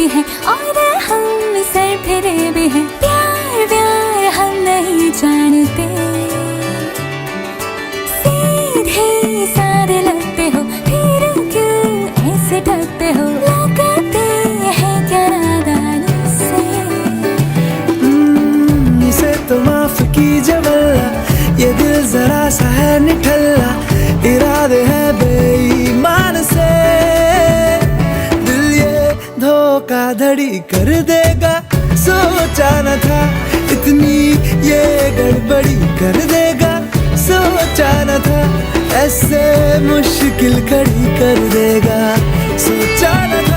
भी हैं और हम सर फिरे भी हैं। प्यार व्यार हम नहीं जानते, सीधे साधे लगते हो, फिर क्यों ऐसे ठगते हो? लगाते हैं क्या नादानों से? इसे तो माफ कीजिए वल्ला, ये दिल जरा सा है निठल्ला, इरादे हैं बेईमान से। दिल ये धोखाधड़ी कर देगा, सोचा न था इतनी ये गड़बड़ी कर देगा, सोचा न था ऐसे मुश्किल खड़ी कर देगा, सोचा न था।